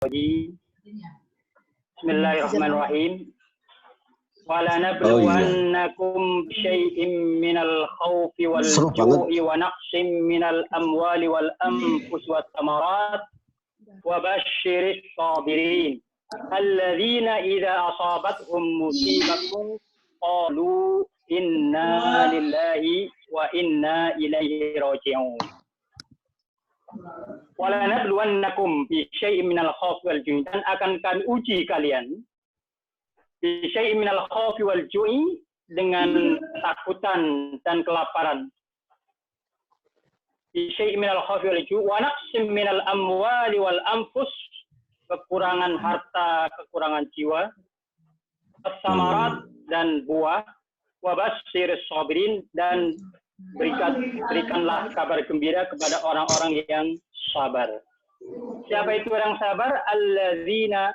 Bismillahirrahmanirrahim. وَلَنَبْلُوَنَّكُمْ بِشَيْءٍ مِّنَ الْخَوْفِ وَالْجُوعِ وَنَقْصٍ مِّنَ الْأَمْوَالِ وَالْأَنفُسِ وَالثَّمَرَاتِ وَبَشِّرِ الصَّابِرِينَ الَّذِينَ إِذَا أَصَابَتْهُم مُّصِيبَةٌ قَالُوا إِنَّا لِلَّهِ وَإِنَّا إِلَيْهِ راجعون. وَلَنَبْلُوَنَّكُمْ بِشَيْءٍ مِّنَ الْخَوْفِ وَالْجُوعِ, dan akan kami uji kalian bisyai'in minal khawfi wal ju'i, dengan ketakutan dan kelaparan. Bisyai'in minal khawfi wal ju'i wa naqsim minal amwali wal anfus, kekurangan harta, kekurangan jiwa, as-samarat, dan buah, wa basyyiris sabirin, dan berikanlah kabar gembira kepada orang-orang yang sabar. Siapa itu orang sabar? Alladzina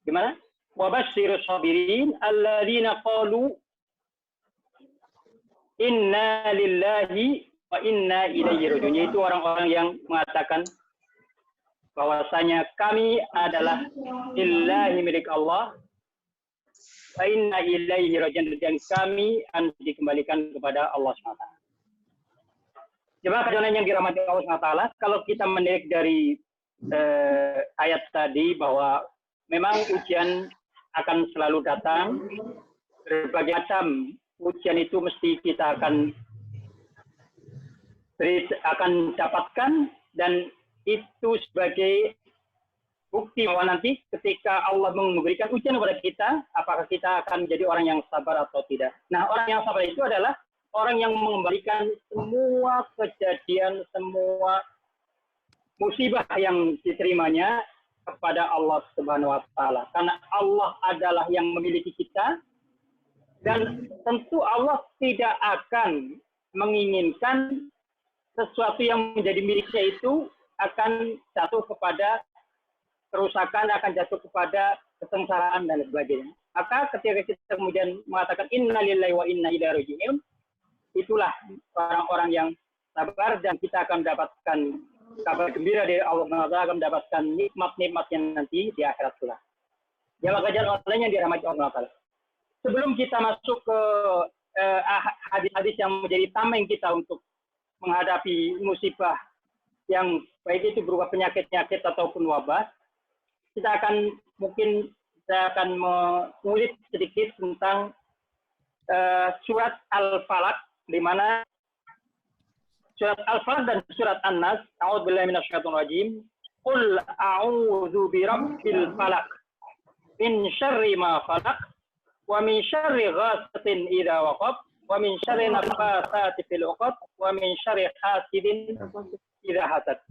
gimana? Wa basyyiris sabirin alladzina qalu inna lillahi wa inna ilaihi raji'un. Itu orang-orang yang mengatakan bahwasanya kami adalah lillahi, milik Allah, wa inna ilaihi raji'un, dan kami akan dikembalikan kepada Allah SWT. Jemaah kajian yang dirahmati Allah SWT, kalau kita menilik dari ayat tadi bahwa memang ujian akan selalu datang, berbagai macam ujian itu mesti kita akan dapatkan, dan itu sebagai bukti bahwa nanti ketika Allah memberikan ujian kepada kita, apakah kita akan menjadi orang yang sabar atau tidak. Nah, orang yang sabar itu adalah orang yang mengembalikan semua kejadian, semua musibah yang diterimanya kepada Allah Subhanahu wa Ta'ala. Karena Allah adalah yang memiliki kita, dan tentu Allah tidak akan menginginkan sesuatu yang menjadi miliknya itu akan jatuh kepada kerusakan, akan jatuh kepada kesengsaraan dan sebagainya. Maka ketika kita kemudian mengatakan inna lillahi wa inna ilaihi raji'un, itulah orang-orang yang sabar, dan kita akan mendapatkan kabar gembira dari Allah, akan mendapatkan nikmat-nikmat yang nanti di akhirat pula. Jamaah kajian online yang dirahmati Allah Ta'ala. Sebelum kita masuk ke hadis-hadis yang menjadi tameng kita untuk menghadapi musibah yang baik itu berupa penyakit-penyakit ataupun wabah, saya akan mengulik sedikit tentang surat Al-Falaq, di mana surat Al-Falaq dan surat An-Nas. A'udzubillahi minasyaitonir rajim. Qul a'udzu birabbil falaq min syarri ma khalaq wa min syarri ghasiqin idza waqab wa min syarri nafatsati fil 'uqad wa min syarri hasidin idza hasad.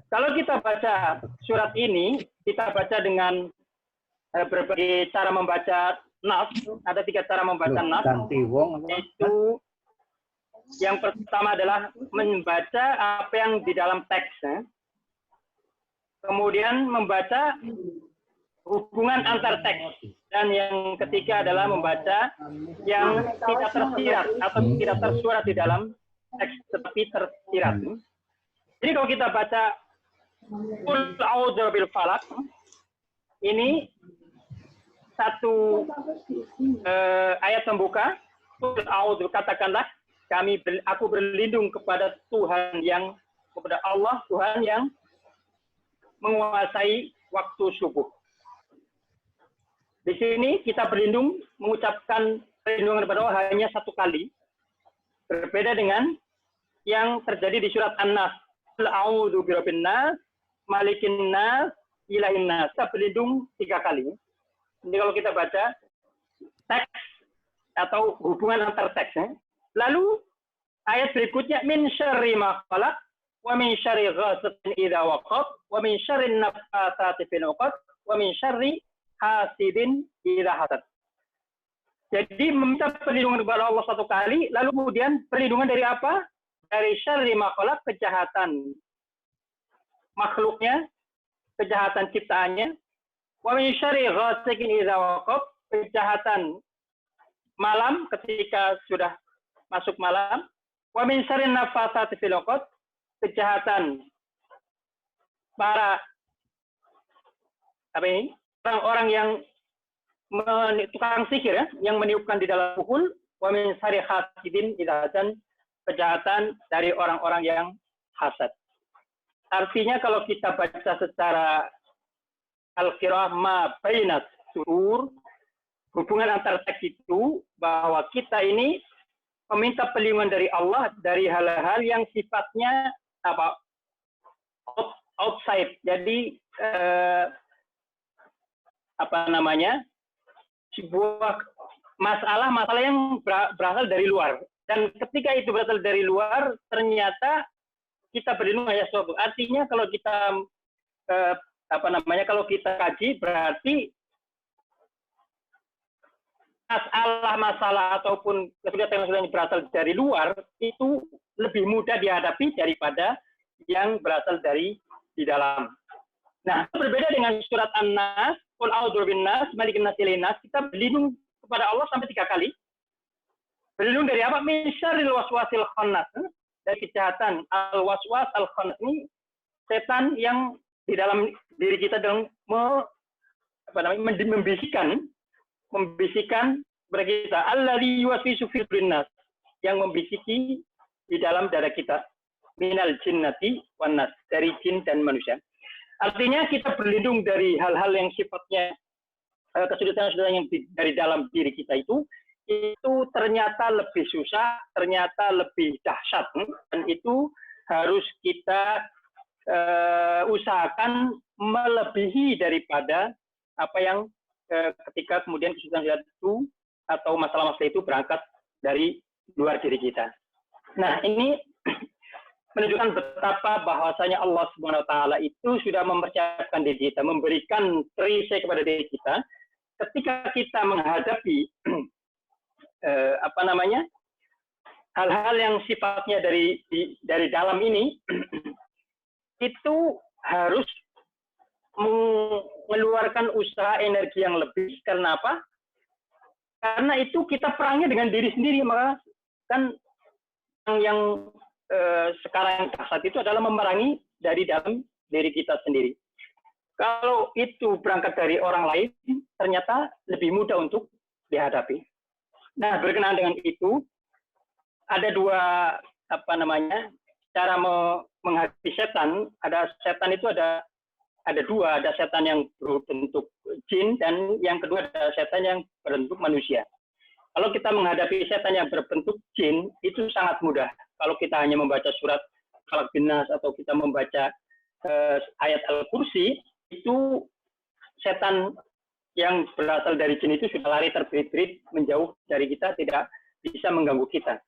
Kalau kita baca surat ini, kita baca dengan berbagai cara membaca nas. Ada 3 cara membaca nas. Yaitu yang pertama adalah membaca apa yang di dalam teks, kemudian membaca hubungan antar teks, dan yang ketiga adalah membaca yang tidak tersirat atau tidak tersurat di dalam teks tetapi tersirat. Jadi kalau kita baca Qul a'udzu birabbil falaq, ini satu ayat pembuka. Qul a'udzu, katakanlah aku berlindung kepada Tuhan yang, kepada Allah, Tuhan yang menguasai waktu subuh. Di sini kita berlindung, mengucapkan perlindungan kepada Allah hanya 1 kali. Berbeda dengan yang terjadi di surat An-Nas. Qul a'udzu birabbin nas, malikin nas, ilahin nas. Kita berlindung 3 kali. Jadi kalau kita baca teks atau hubungan antar teks, lalu ayat berikutnya min syarri ma khalaq wa min syarri ghasiqin idza waqab wa min syarri nafatsati fil 'uqad wa min syarri hasidin idza hasad. Jadi meminta perlindungan kepada Allah 1 kali, lalu kemudian perlindungan dari apa? Dari syarri ma khalaq, kejahatan makhluknya, kejahatan ciptaannya, wa min syarri ghasiqin idza waqab, kejahatan malam ketika sudah masuk malam, wa min syarri nafatsati fil 'uqad, kejahatan para orang-orang yang tukang sihir ya, yang meniupkan di dalam pukul, wa min syarri hasidin idza hasan, kejahatan dari orang-orang yang hasad. Artinya kalau kita baca secara al-qiraah ma bainat surur, hubungan antara teks itu bahwa kita ini meminta perlindungan dari Allah dari hal-hal yang sifatnya outside. Jadi sebuah masalah yang berasal dari luar. Dan ketika itu berasal dari luar, ternyata kita berlindung hanya suatu. Artinya kalau kita kalau kita kaji, berarti masalah ataupun kesulitan yang berasal dari luar itu lebih mudah dihadapi daripada yang berasal dari di dalam. Nah, berbeda dengan surat An-Nas, Qul a'udzu bin-nas, malikin nas, ilahin nas, kita berlindung kepada Allah sampai 3 kali. Berlindung dari apa? Min syarril waswasil khannas. Dari kejahatan al-waswas al-khannas ini setan yang di dalam diri kita dalam membisikkan kepada kita, alladzi yuwaswisu fi sudurin nas, yang membisiki di dalam dada kita, minal jinnati wan nas, dari jin dan manusia. Artinya kita berlindung dari hal-hal yang sifatnya kesulitan-kesulitan yang dari dalam diri kita itu ternyata lebih susah, ternyata lebih dahsyat, dan itu harus kita usahakan melebihi daripada apa yang ketika kemudian kesulitan itu atau masalah-masalah itu berangkat dari luar diri kita. Nah, ini menunjukkan betapa bahwasanya Allah Subhanahu wa taala itu sudah mempersiapkan diri kita, memberikan perisai kepada diri kita ketika kita menghadapi hal-hal yang sifatnya dari dalam ini itu harus mengeluarkan usaha energi yang lebih. Karena apa? Karena itu kita perangnya dengan diri sendiri, maka kan yang sekarang saat itu adalah memerangi dari dalam diri kita sendiri. Kalau itu berangkat dari orang lain, ternyata lebih mudah untuk dihadapi. Nah, berkenaan dengan itu, ada dua cara menghadapi setan. Ada setan itu ada dua, ada setan yang berbentuk jin dan yang kedua ada setan yang berbentuk manusia. Kalau kita menghadapi setan yang berbentuk jin itu sangat mudah. Kalau kita hanya membaca surat Falaq bin Nas atau kita membaca ayat Al-Kursi, itu setan yang berasal dari jin itu sudah lari terbirit-birit menjauh dari kita, tidak bisa mengganggu kita.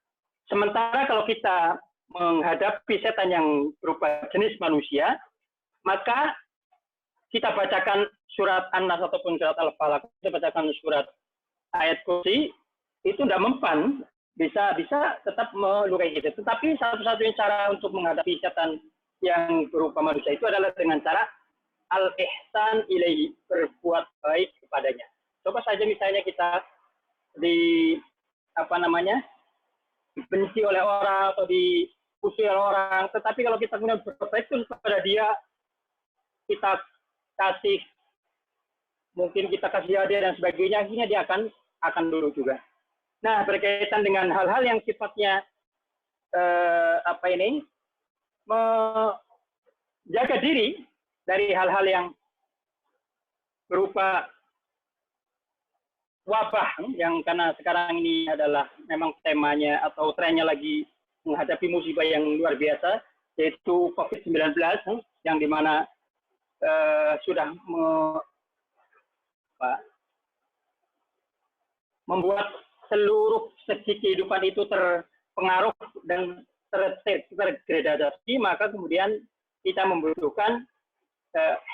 Sementara kalau kita menghadapi setan yang berupa jenis manusia, maka kita bacakan surat An-Nas ataupun surat Al-Falaq, kita bacakan surat ayat Kursi, itu tidak mempan, bisa tetap melukai kita. Tetapi satu-satunya cara untuk menghadapi setan yang berupa manusia itu adalah dengan cara al-ihsan ilaihi, berbuat baik kepadanya. Coba saja misalnya kita dibenci oleh orang atau dipusuhi oleh orang, tetapi kalau kita kemudian berbuat baik kepada dia, kita kasih, mungkin kita kasih hadiah dan sebagainya, akhirnya dia akan dulu juga. Nah, berkaitan dengan hal-hal yang sifatnya menjaga diri dari hal-hal yang berupa wabah, yang karena sekarang ini adalah memang temanya atau trennya lagi menghadapi musibah yang luar biasa, yaitu COVID-19, yang dimana sudah membuat seluruh segi kehidupan itu terpengaruh dan terdegradasi, maka kemudian kita membutuhkan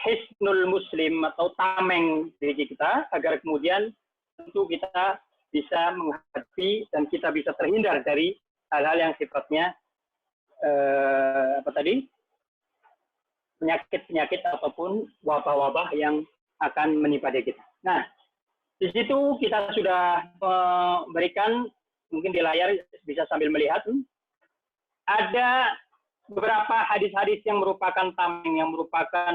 hisnul muslim atau tameng diri kita agar kemudian tentu kita bisa menghadapi dan kita bisa terhindar dari hal-hal yang sifatnya penyakit-penyakit ataupun wabah-wabah yang akan menimpa diri kita. Nah, di situ kita sudah memberikan, mungkin di layar bisa sambil melihat, ada beberapa hadis-hadis yang merupakan tameng, yang merupakan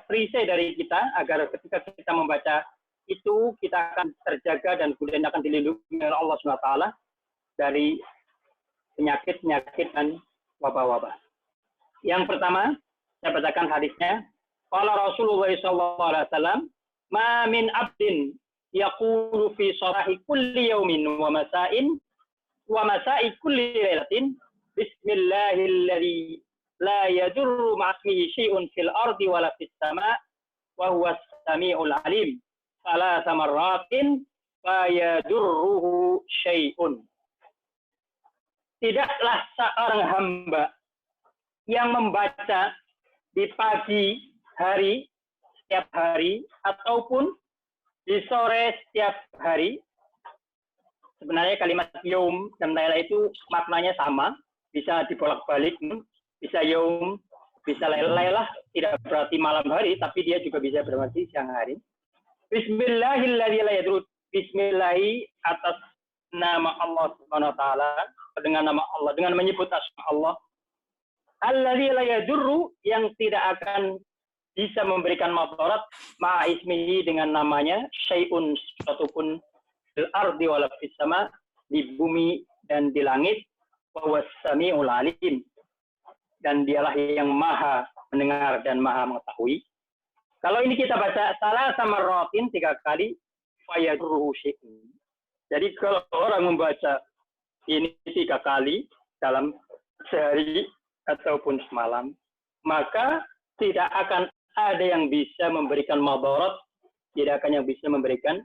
perisai dari kita, agar ketika kita membaca itu kita akan terjaga dan kemudian akan dilindungi oleh Allah SWT dari penyakit-penyakit dan wabah-wabah. Yang pertama, saya bacakan hadisnya. Qala Rasulullah SAW, "Ma min abdin yaqulu fi sarahi kulli yawmin wa masa'i kulli lailatin bismillahilladzi la yadurru ma'asmihi syai'un fil ardi wala fis sama' wa huwa as-sami'ul 'alim. Salasa marratin fa yadurruhu syai'un." Tidaklah seorang hamba yang membaca di pagi hari setiap hari ataupun di sore setiap hari. Sebenarnya kalimat yaum dan laila itu maknanya sama, bisa dibolak-balik, bisa yaum, bisa lailah, tidak berarti malam hari, tapi dia juga bisa berarti siang hari. Bismillahilladzi la yadurru, bismillahi atas nama Allah Subhanahu wa taala, dengan nama Allah, dengan menyebut asma Allah. Alladzi la yadurru, yang tidak akan bisa memberikan madarat, ma'a ismihi, dengan namanya, syai'un, suatu pun, fil ardi wala fis sama, di bumi dan di langit, wa huwas samiul alim, dan dialah yang maha mendengar dan maha mengetahui. Kalau ini kita baca salah sama rotin 3 kali, fayadruhu syai'un. Jadi kalau orang membaca ini 3 kali dalam sehari ataupun semalam, maka tidak akan ada yang bisa memberikan madarat, tidak akan yang bisa memberikan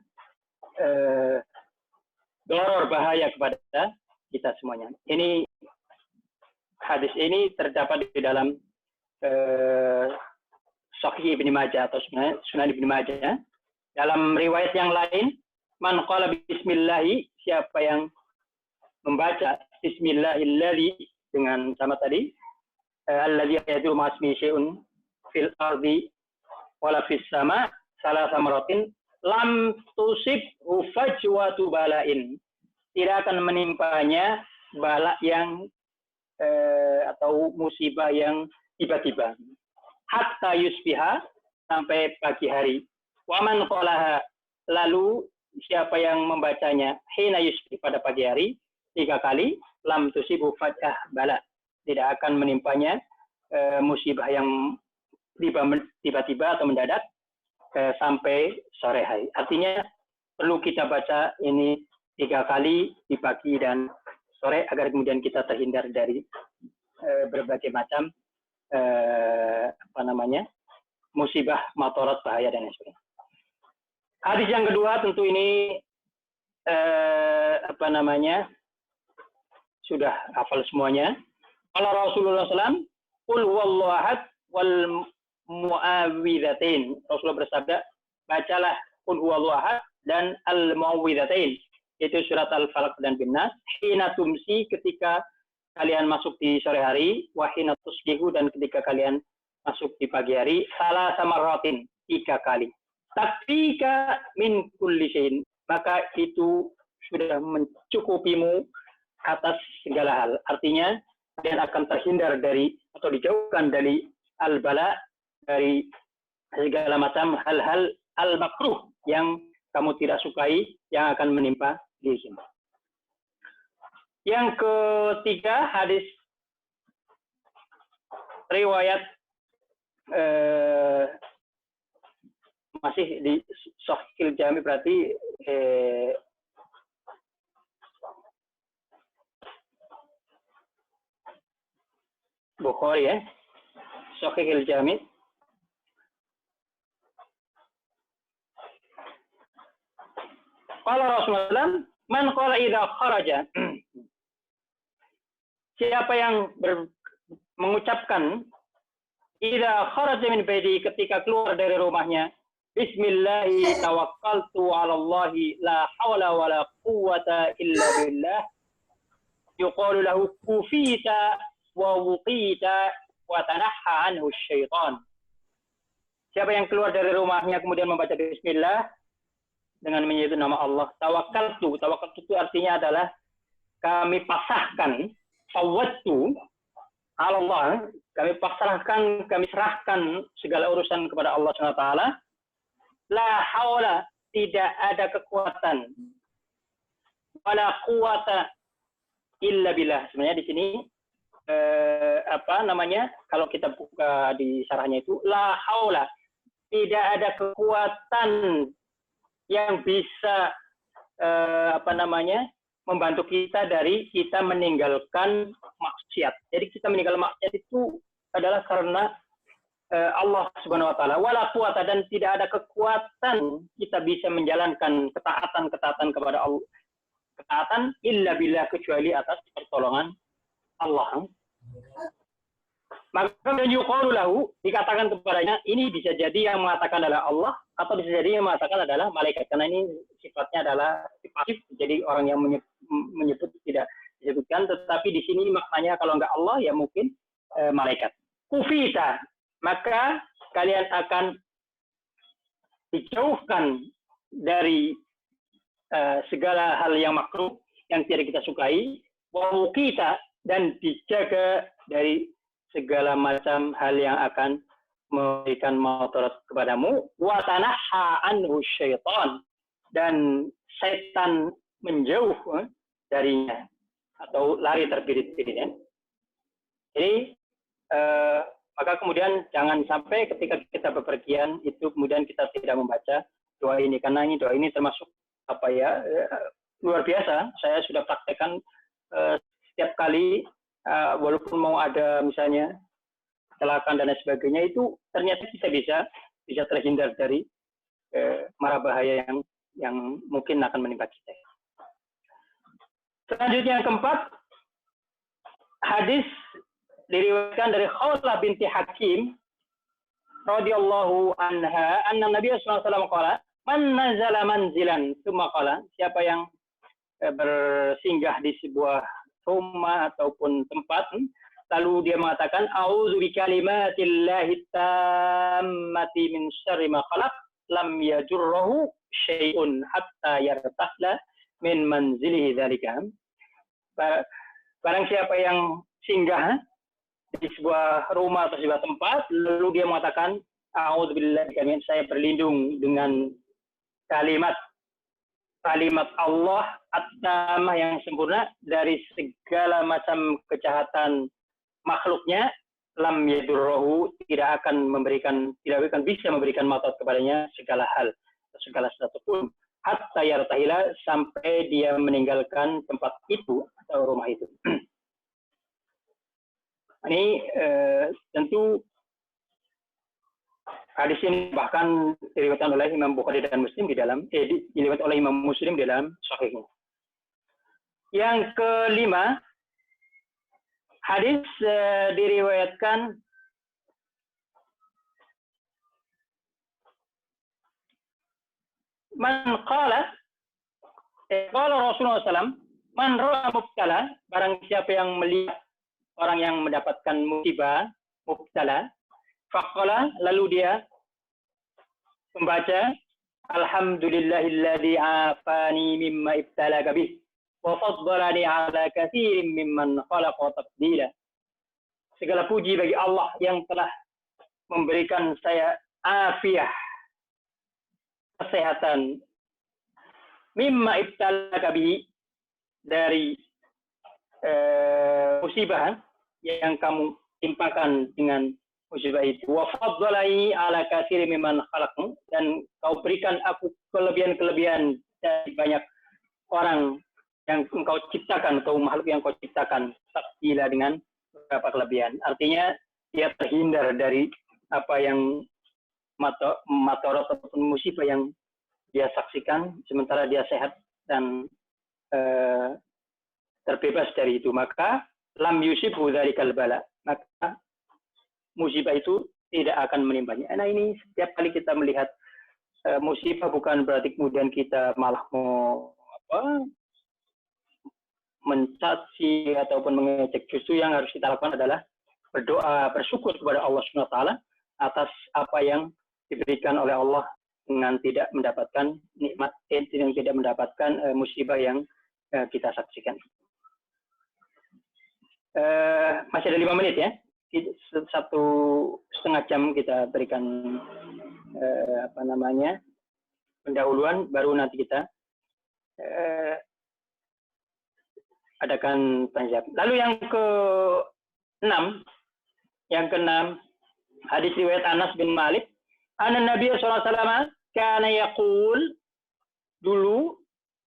doror, bahaya kepada kita semuanya. Ini hadis ini terdapat di dalam Sahih Ibnu Majah atau Sunan Ibnu Majah. Dalam riwayat yang lain, man qala bismillahi, siapa yang membaca bismillahilladzi, dengan sama tadi, alladzi yadurru ma'asmihi syai'un fil ardi wala fis sama' salasa maratin lam tusib fajwatu bala'in, tidak akan menimpanya bala yang atau musibah yang tiba-tiba, hatta yusbiha, sampai pagi hari. Wa man qalaha, lalu siapa yang membacanya hina yusbih, pada pagi hari 3 kali, lam tusibu fajah bala, tidak akan menimpanya musibah yang tiba-tiba atau mendadak sampai sore hari. Artinya perlu kita baca ini 3 kali di pagi dan sore agar kemudian kita terhindar dari berbagai macam musibah, madarat, bahaya dan sebagainya. Hadis yang kedua tentu ini sudah hafal semuanya. Qala Rasulullah SAW, qul huwallahu ahad wal mu'awwidzatain. Rasulullah bersabda, bacalah qul huwallahu ahad dan al mu'awwidzatain, itu surat Al-Falaq dan Bin-Nas, hina tumsi, ketika kalian masuk di sore hari, wa hina tusbihu, dan ketika kalian masuk di pagi hari, salah samaratin, 3 kali. Takfika min kulli syai'in, maka itu sudah mencukupimu atas segala hal. Artinya kalian akan terhindar dari atau dijauhkan dari al-bala, dari segala macam hal-hal al-makruh yang kamu tidak sukai yang akan menimpa dirimu. Yang ketiga, hadis riwayat masih di Sahih Jami, berarti Bukhari ya, Sahih Jami. Qala Rasulullah, man qala idza kharaja, siapa yang mengucapkan idza kharaja min baiti, ketika keluar dari rumahnya, bismillahi tawakkaltu 'ala Allahi la haula wala quwwata illa billah, yuqalu lahu kufita wa wuqita wa tanahha anhu syaitan. Siapa yang keluar dari rumahnya kemudian membaca bismillah dengan menyebut nama Allah, tawakkaltu itu artinya adalah kami pasahkan, fawwadtu, Allah, kami pasrahkan, kami serahkan segala urusan kepada Allah SWT. La haula, tidak ada kekuatan. Wala quwata illa billah. Sebenarnya di sini kalau kita buka di syarahnya itu la haula, tidak ada kekuatan yang bisa membantu kita dari kita meninggalkan maksiat. Jadi kita meninggalkan maksiat itu adalah karena Allah Subhanahu wa taala. Wala quwata, dan tidak ada kekuatan kita bisa menjalankan ketaatan kepada Allah. Ketaatan illa billah, kecuali atas pertolongan Allah. Maka yuqalu lahu, dikatakan kepadanya, ini bisa jadi yang mengatakan adalah Allah, atau bisa jadi yang mengatakan adalah malaikat, karena ini sifatnya adalah pasif, jadi orang yang menyebut tidak disebutkan, tetapi di sini maknanya kalau enggak Allah ya mungkin malaikat. Kufita, maka kalian akan dijauhkan dari segala hal yang makruh yang tidak kita sukai, wa kita, dan dijaga dari segala macam hal yang akan memberikan mudarat kepadamu, wa tanahha anhu syaitan, dan setan menjauh darinya atau lari terbirit-birit. Jadi maka kemudian jangan sampai ketika kita bepergian itu kemudian kita tidak membaca doa ini, karena ini doa ini termasuk luar biasa. Saya sudah praktekkan setiap kali walaupun mau ada misalnya kecelakaan dan lain sebagainya, itu ternyata kita bisa terhindar dari mara bahaya yang mungkin akan menimpa kita. Selanjutnya yang keempat, hadis diriwayatkan dari Khawlah binti Hakim radhiyallahu anha, anna Nabi sallallahu alaihi wasallam qala, man nazala manzilan, tsumma qala, siapa yang bersinggah di sebuah rumah ataupun tempat, lalu dia mengatakan a'udzu bikalimatillahi tammati min syarri ma khalaq, lam yajurruhu syai'un hatta yartahla min manzilihi dzalika. Barang siapa yang singgah di sebuah rumah atau sebuah tempat, lalu dia mengatakan a'udzubillahi, saya berlindung dengan kalimat Allah at-tamah yang sempurna dari segala macam kejahatan makhluknya, lam yadurruhu, tidak akan bisa memberikan mudarat kepadanya segala hal, segala sesuatu pun, hatta yartahila, sampai dia meninggalkan tempat itu atau rumah itu. Ini tentu hadis ini bahkan diriwayatkan oleh Imam Bukhari dan Muslim diriwayatkan oleh Imam Muslim di dalam Sahihnya. Yang kelima, hadis diriwayatkan man qala Rasulullah SAW, man ra'a mubtala, barang siapa yang melihat orang yang mendapatkan musibah, mubtala, faqala, lalu dia membaca alhamdulillahilladzi afani mimma ibtalaka bih wa faddalani ala katsirin mimman khalaqa tafdila. Segala puji bagi Allah yang telah memberikan saya afiah, kesehatan, mimma ibtalaka bih, dari musibah yang kamu timpakan dengan musibah itu, wa faddalani ala katsirin mimman khalaq, dan kau berikan aku kelebihan-kelebihan dari banyak orang yang engkau ciptakan atau makhluk yang kau ciptakan, tafdila, dengan beberapa kelebihan. Artinya dia terhindar dari apa yang madarat ataupun musibah yang dia saksikan sementara dia sehat dan terbebas dari itu, maka lam yusibhu dzalikal bala, maka musibah itu tidak akan menimpanya. Nah, ini setiap kali kita melihat musibah bukan berarti kemudian kita malah mau mencaci ataupun mengejek. Justru yang harus kita lakukan adalah berdoa, bersyukur kepada Allah Subhanahu wa taala atas apa yang diberikan oleh Allah dengan tidak mendapatkan nikmat, yang tidak mendapatkan musibah yang kita saksikan. Masih ada 5 menit ya. 1,5 jam kita berikan pendahuluan, baru nanti kita adakan tanya jawab. Lalu yang ke-6, hadis riwayat Anas bin Malik, Nabi sallallahu alaihi wasallam kana yaqul, dulu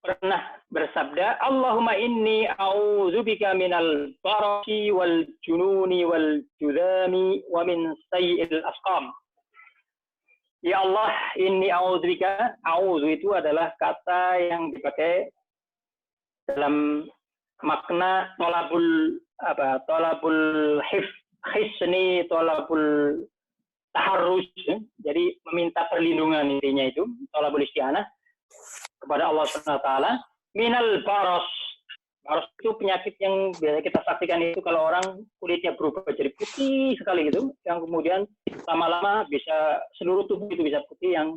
pernah bersabda, Allahumma inni a'udzubika minal barasi wal jununi wal judami wa min sayyi'il asqam. Ya Allah, inni a'udzubika. A'udzu itu adalah kata yang dipakai dalam makna tolabul hisni, tolabul taharrus. Jadi meminta perlindungan, intinya itu tolabul isti'anah kepada Allah Subhanahu wa taala, minal baros. Baros itu penyakit yang biasa kita saksikan itu kalau orang kulitnya berubah jadi putih sekali gitu, yang kemudian lama-lama bisa seluruh tubuh itu bisa putih, yang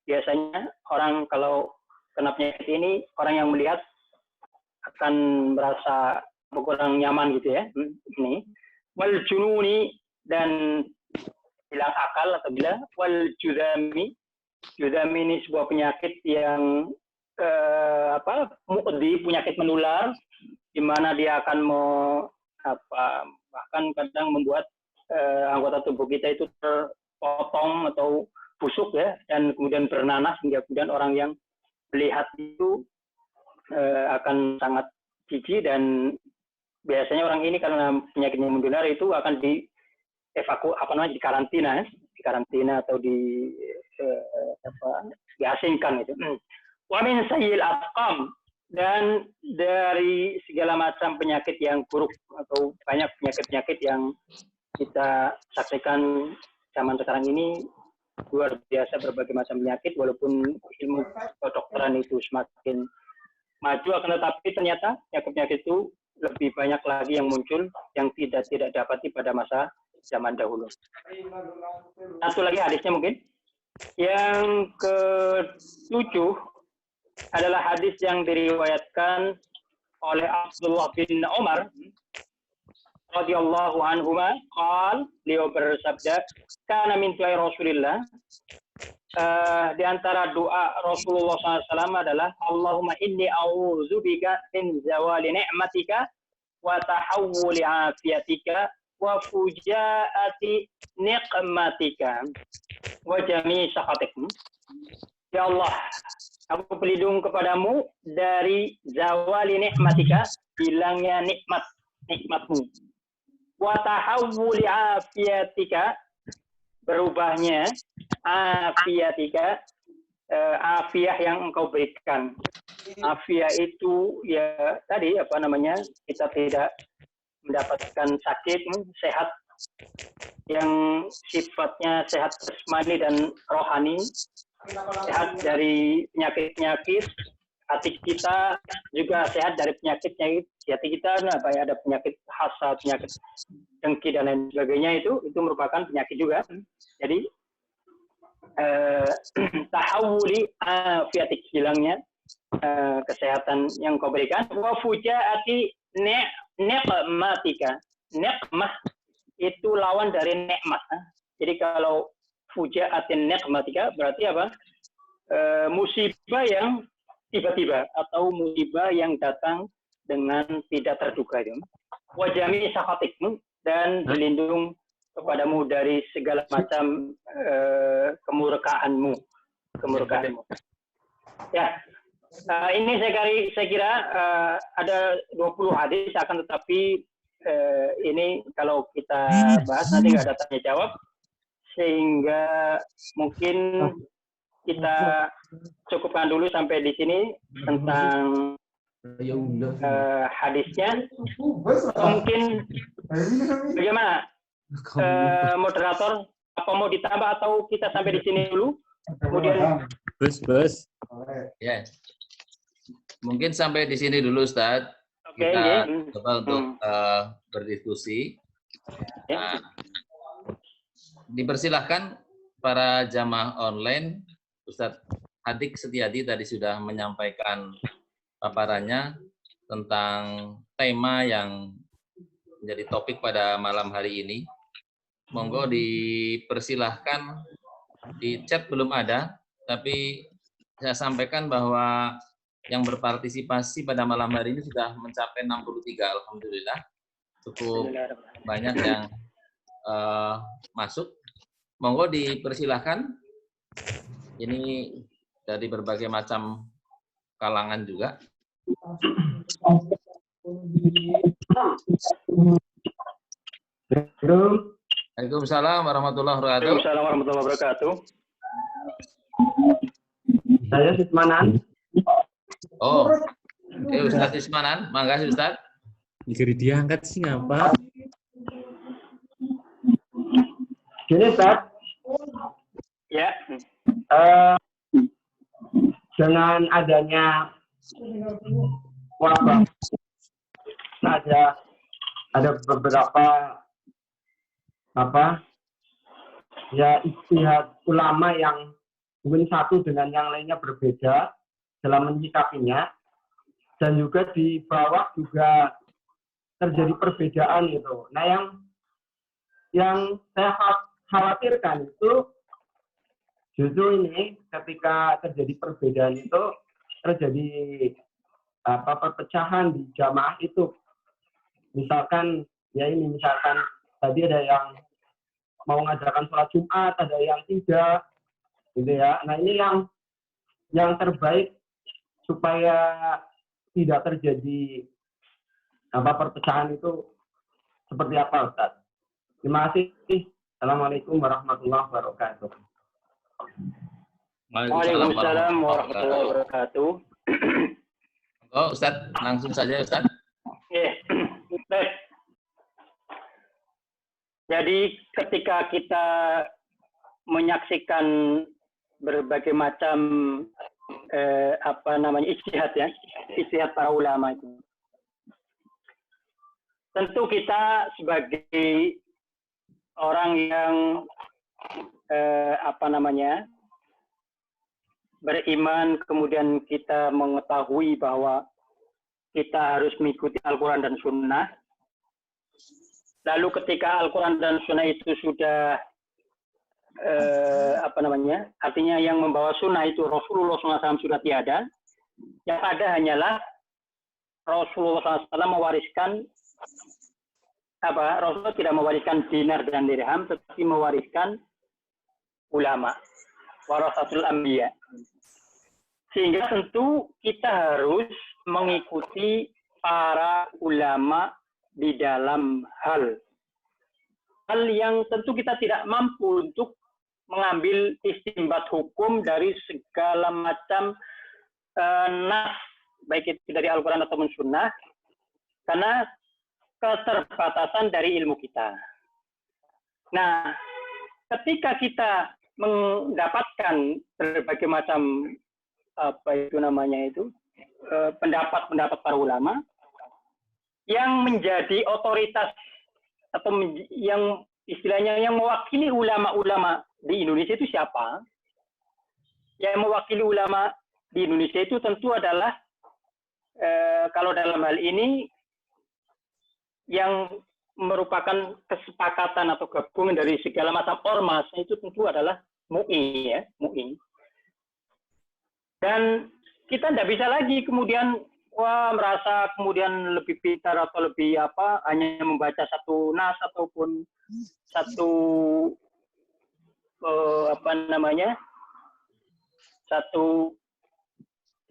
biasanya orang kalau kena penyakit ini, orang yang melihat akan merasa kurang nyaman gitu ya. Ini wal jununi, dan hilang akal atau bila wal judami. Judami ini sebuah penyakit yang muqdi, penyakit menular, di mana dia akan bahkan kadang membuat anggota tubuh kita itu terpotong atau busuk ya, dan kemudian bernanah, hingga kemudian orang yang melihat itu akan sangat jijik, dan biasanya orang ini karena penyakitnya menular itu akan di karantina atau diasingkan itu. Wa min sayyil asqam, dan dari segala macam penyakit yang buruk, atau banyak penyakit-penyakit yang kita saksikan zaman sekarang ini, luar biasa berbagai macam penyakit. Walaupun ilmu kedokteran itu semakin maju, akan tetapi ternyata penyakit-penyakit itu lebih banyak lagi yang muncul yang tidak dapati pada masa zaman dahulu. Satu lagi hadisnya mungkin. Yang ke-7 adalah hadis yang diriwayatkan oleh Abdullah bin Umar radhiyallahu anhuma, qal, beliau bersabda, kana min du'a Rasulillah, di antara doa Rasulullah SAW adalah, Allahumma inni a'udzubika min zawali ni'matika wa tahawuli afiyatika wa fujaati niqmatika wa jami' sakhatik. Ya Allah, aku berlindung kepadamu dari zawali nikmatika, hilangnya nikmatmu. Wa tahawuli afiyatika, berubahnya afiyatika, afiyah yang engkau berikan. Afiyah itu ya tadi kita tidak mendapatkan sakit, sehat yang sifatnya sehat jasmani dan rohani, sehat dari penyakit-penyakit. Hati kita juga sehat dari penyakit-penyakit hati kita. Ada penyakit hasad, penyakit dengki dan lain sebagainya, itu merupakan penyakit juga. Jadi tahawuli afiatik, hilangnya kesehatan yang kau berikan. Wa fujaati niqmatika. Niqmah itu lawan dari nikmat. Jadi kalau fujaatin niqmatika berarti apa? Musibah yang tiba-tiba, atau musibah yang datang dengan tidak terduga itu. Wa jami' sakhatikmu, dan berlindung kepadamu dari segala macam kemurkaanmu. Ya, ini saya kira ada 20 hadis, akan tetapi ini kalau kita bahas nanti nggak ada tanya jawab, sehingga mungkin kita cukupkan dulu sampai di sini tentang hadisnya. Mungkin bagaimana moderator, apa mau ditambah atau kita sampai di sini dulu? Kemudian Bus. Ya. Mungkin sampai di sini dulu, Ustaz. Oke, kita coba untuk berdiskusi. Nah, dipersilahkan para jamaah online. Ustadz Hadik Setiadi tadi sudah menyampaikan paparannya tentang tema yang menjadi topik pada malam hari ini. Monggo dipersilahkan, di chat belum ada, tapi saya sampaikan bahwa yang berpartisipasi pada malam hari ini sudah mencapai 63, alhamdulillah. Cukup banyak yang masuk. Monggo dipersilahkan. Ini dari berbagai macam kalangan juga. Waalaikumsalam warahmatullahi wabarakatuh. Waalaikumsalam warahmatullahi wabarakatuh. Saya Ismanan. Oh, Ustadz Ismanan, mangga Ustadz. Dikira diangkat sih ngapa? Gini Ustaz, Ya. dengan adanya wabah, ada beberapa ijtihad ulama yang mungkin satu dengan yang lainnya berbeda dalam menyikapinya, dan juga di bawah juga terjadi perbedaan itu. Nah, yang saya khawatirkan itu justru ini ketika terjadi perbedaan itu terjadi perpecahan di jamaah itu. Misalkan tadi ada yang mau mengajarkan sholat Jumat, ada yang tidak, gitu ya. Nah, ini yang terbaik supaya tidak terjadi perpecahan itu seperti apa, Ustaz? Terima kasih. Assalamualaikum warahmatullahi wabarakatuh. Waalaikumsalam warahmatullahi wabarakatuh. Oh, Ustaz, langsung saja Ustaz. Baik. Jadi ketika kita menyaksikan berbagai macam ijtihad para ulama itu, tentu kita sebagai orang yang beriman, kemudian kita mengetahui bahwa kita harus mengikuti Al-Quran dan Sunnah. Lalu ketika Al-Quran dan Sunnah itu sudah artinya yang membawa Sunnah itu Rasulullah SAW sudah tiada, yang ada hanyalah Rasulullah SAW mewariskan Rasulullah tidak mewariskan dinar dan dirham, tetapi mewariskan ulama, warasatul anbiya. Sehingga tentu kita harus mengikuti para ulama di dalam hal yang tentu kita tidak mampu untuk mengambil istimbat hukum dari segala macam nas, baik itu dari Al-Quran ataupun Sunnah, karena keterbatasan dari ilmu kita. Nah, ketika kita mendapatkan berbagai macam pendapat-pendapat para ulama yang menjadi otoritas atau yang istilahnya yang mewakili ulama-ulama di Indonesia itu siapa? Yang mewakili ulama di Indonesia itu tentu adalah kalau dalam hal ini yang merupakan kesepakatan atau gabungan dari segala macam ormas itu tentu adalah MUI, ya, MUI. Dan kita tidak bisa lagi kemudian merasa kemudian lebih pintar atau lebih hanya membaca satu nas ataupun satu satu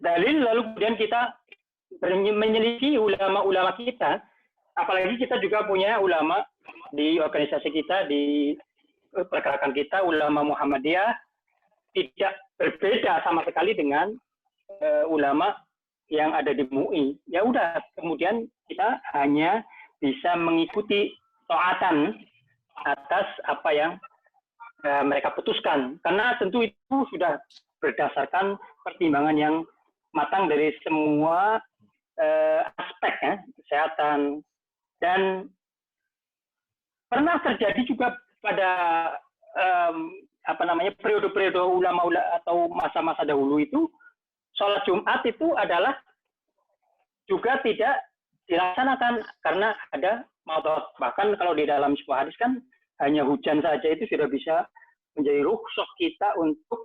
dalil, lalu kemudian kita menyelisih ulama-ulama kita. Apalagi kita juga punya ulama di organisasi kita, di pergerakan kita, ulama Muhammadiyah, tidak berbeda sama sekali dengan ulama yang ada di MUI. Ya udah, kemudian kita hanya bisa mengikuti taatan atas apa yang mereka putuskan. Karena tentu itu sudah berdasarkan pertimbangan yang matang dari semua aspek, ya, kesehatan. Dan pernah terjadi juga pada periode-periode ulama atau masa-masa dahulu itu, sholat Jumat itu adalah juga tidak dilaksanakan karena ada Bahkan kalau di dalam sebuah hadis kan hanya hujan saja itu sudah bisa menjadi rukhsah kita untuk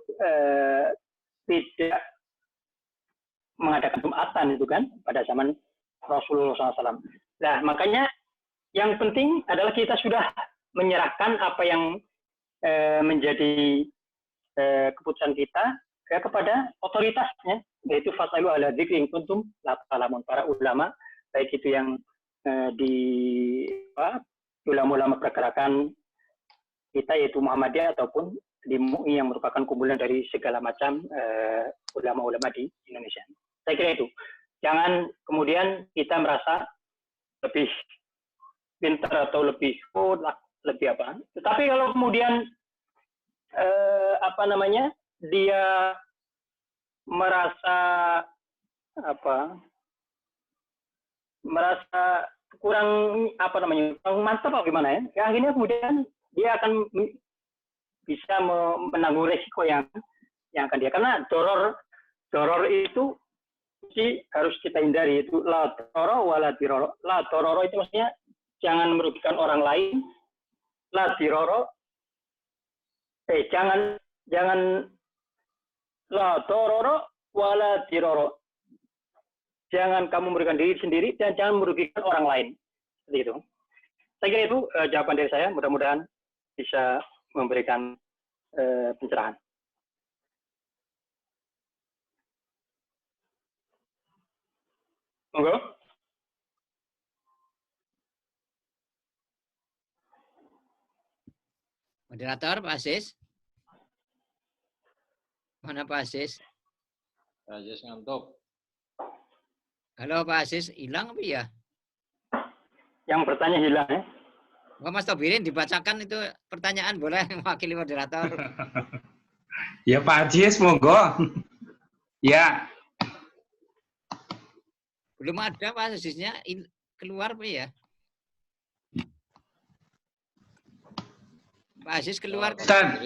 tidak mengadakan Jumatan itu kan pada zaman Rasulullah SAW. Nah, makanya yang penting adalah kita sudah menyerahkan apa yang menjadi keputusan kita kepada otoritasnya, yaitu fasalu ala dzikri in kuntum la ta'lamun, para ulama, baik itu yang di ulama-ulama pergerakan kita yaitu Muhammadiyah ataupun di MUI yang merupakan kumpulan dari segala macam ulama-ulama di Indonesia. Saya kira itu. Jangan kemudian kita merasa lebih pintar atau lebih apa. Tetapi kalau kemudian dia merasa kurang kurang mantap atau gimana ya, akhirnya kemudian dia akan bisa menanggung resiko yang akan dia, karena doror itu harus kita hindari, itu la doror wala diroro. La dororo itu maksudnya jangan merugikan orang lain, la diroro jangan la dororo wala diroro. Jangan kamu merugikan diri sendiri dan jangan merugikan orang lain. Seperti itu. Saya kira itu jawaban dari saya. Mudah-mudahan bisa memberikan pencerahan. Monggo. Moderator, Pak Aziz. Mana Pak Aziz? Pak Aziz ngantuk. Halo Pak Aziz, hilang apa ya? Yang bertanya hilang ya? Mas Tobirin dibacakan itu pertanyaan, boleh mewakili moderator. Ya Pak Aziz, monggo. Ya. Belum ada Pak Aziznya, keluar Pak ya? Pak Aziz keluar. Ustaz,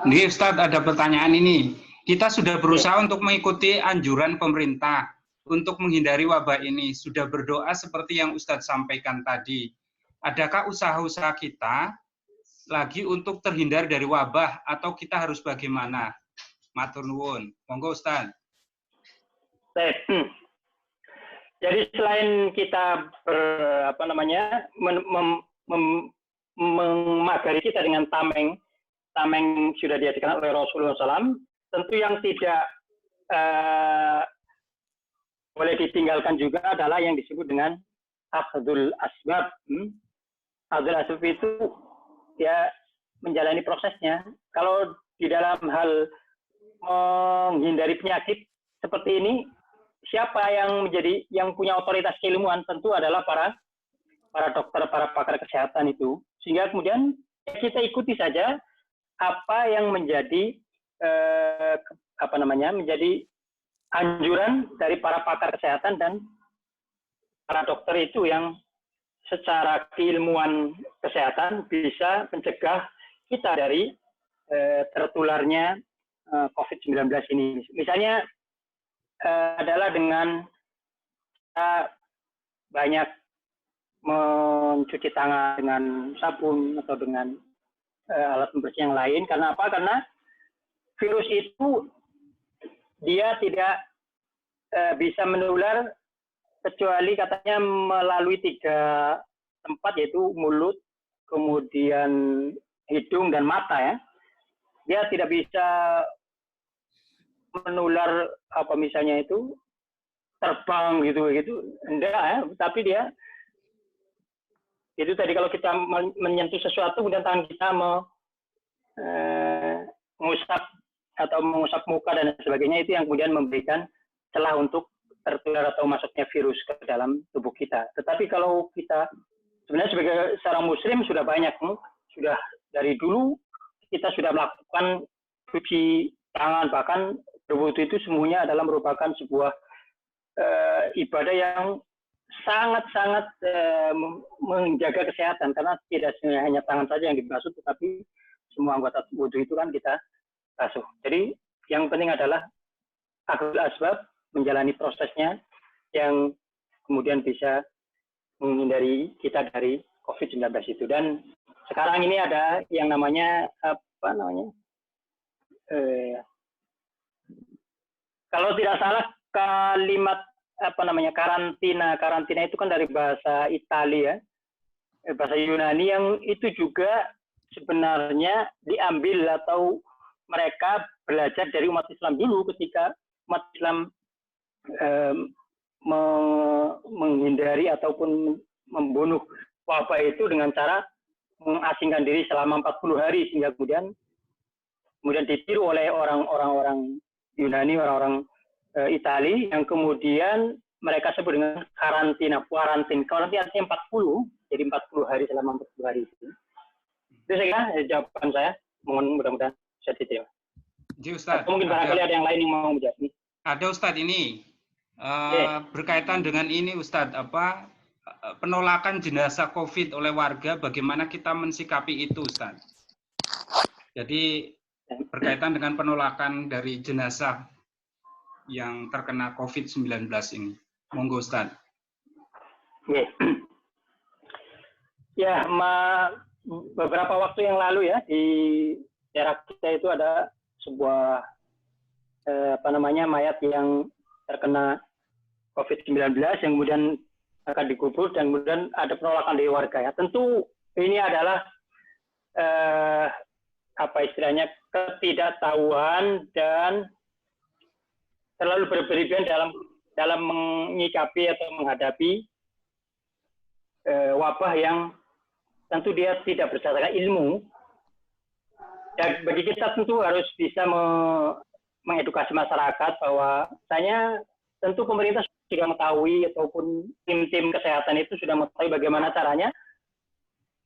ini Ustaz ada pertanyaan ini. Kita sudah berusaha untuk mengikuti anjuran pemerintah untuk menghindari wabah ini. Sudah berdoa seperti yang Ustaz sampaikan tadi. Adakah usaha-usaha kita lagi untuk terhindar dari wabah atau kita harus bagaimana? Matur nuwun. Monggo Ustaz. Jadi selain kita memagari kita dengan tameng sudah diajarkan oleh Rasulullah SAW, tentu yang tidak boleh ditinggalkan juga adalah yang disebut dengan akhdul asbab. Akhdul asbab itu ya menjalani prosesnya. Kalau di dalam hal menghindari penyakit seperti ini, siapa yang punya otoritas keilmuan tentu adalah para dokter, para pakar kesehatan itu. Sehingga kemudian kita ikuti saja apa yang menjadi menjadi anjuran dari para pakar kesehatan dan para dokter itu yang secara keilmuan kesehatan bisa mencegah kita dari tertularnya COVID-19 ini. Misalnya adalah dengan kita banyak mencuci tangan dengan sabun atau dengan alat pembersih yang lain. Karena apa? Karena virus itu dia tidak bisa menular kecuali katanya melalui 3 tempat, yaitu mulut, kemudian hidung dan mata ya. Dia tidak bisa menular misalnya itu terbang gitu enggak ya, tapi dia itu tadi kalau kita menyentuh sesuatu kemudian tangan kita mengusap muka dan sebagainya, itu yang kemudian memberikan celah untuk tertular atau masuknya virus ke dalam tubuh kita. Tetapi kalau kita sebenarnya sebagai seorang muslim sudah banyak, sudah dari dulu kita sudah melakukan cuci tangan, bahkan berwudu itu semuanya adalah merupakan sebuah ibadah yang sangat-sangat menjaga kesehatan, karena tidak hanya tangan saja yang dibasuh, tetapi semua anggota wudu itu kan kita basuh. Jadi yang penting adalah akhdul asbab, menjalani prosesnya yang kemudian bisa menghindari kita dari COVID-19 itu. Dan sekarang ini ada yang namanya kalau tidak salah kalimat karantina itu kan dari bahasa Italia, bahasa Yunani, yang itu juga sebenarnya diambil atau mereka belajar dari umat Islam dulu ketika umat Islam menghindari ataupun membunuh wabah itu dengan cara mengasingkan diri selama 40 hari sehingga kemudian ditiru oleh orang-orang Yunani, orang-orang Itali yang kemudian mereka sebut dengan karantina. Karantina artinya 40, jadi 40 hari selama 40 hari itu. Itu saya jawaban saya. Mohon mudah-mudahan bisa diterima. Ustaz, mungkin barangkali ada yang lain yang mau menjawab. Ada Ustadz ini berkaitan dengan ini Ustadz, penolakan jenazah COVID oleh warga, bagaimana kita mensikapi itu Ustadz? Jadi berkaitan dengan penolakan dari jenazah yang terkena COVID-19 ini. Monggo Ustadz. Ya, beberapa waktu yang lalu ya di daerah kita itu ada sebuah mayat yang terkena COVID-19 yang kemudian akan dikubur dan kemudian ada penolakan dari warga ya. Tentu ini adalah ketidaktahuan dan terlalu berlebihan dalam menyikapi atau menghadapi wabah yang tentu dia tidak berdasarkan ilmu. Dan bagi kita tentu harus bisa mengedukasi masyarakat bahwa tentu pemerintah sudah mengetahui ataupun tim-tim kesehatan itu sudah mengetahui bagaimana caranya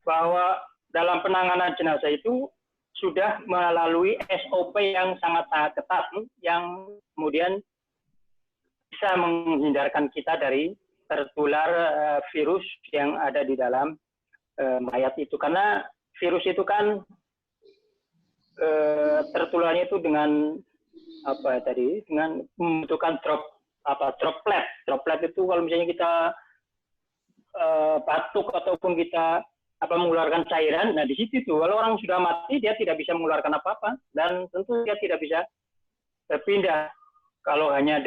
bahwa dalam penanganan jenazah itu sudah melalui SOP yang sangat-sangat ketat yang kemudian bisa menghindarkan kita dari tertular virus yang ada di dalam mayat itu, karena virus itu kan tertularnya itu dengan dengan membutuhkan droplet. Droplet itu kalau misalnya kita batuk ataupun kita mengeluarkan cairan, nah di situ tuh kalau orang sudah mati dia tidak bisa mengeluarkan apa-apa dan tentu dia tidak bisa berpindah kalau hanya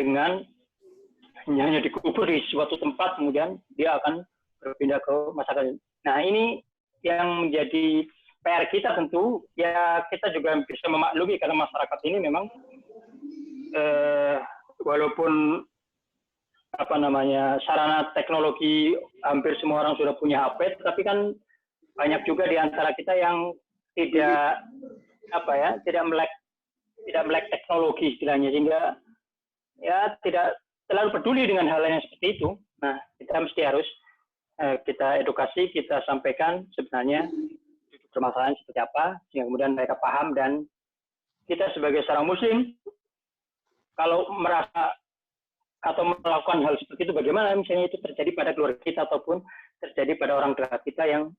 dikubur di suatu tempat kemudian dia akan berpindah ke masyarakat. Nah ini yang menjadi PR kita tentu ya, kita juga bisa memaklumi karena masyarakat ini memang walaupun sarana teknologi hampir semua orang sudah punya HP, tapi kan banyak juga di antara kita yang tidak melek teknologi istilahnya, sehingga ya tidak terlalu peduli dengan hal yang seperti itu. Nah, kita mesti harus kita edukasi, kita sampaikan sebenarnya permasalahan seperti apa, sehingga kemudian mereka paham. Dan kita sebagai seorang muslim, kalau merasa atau melakukan hal seperti itu, bagaimana misalnya itu terjadi pada keluarga kita ataupun terjadi pada orang dekat kita yang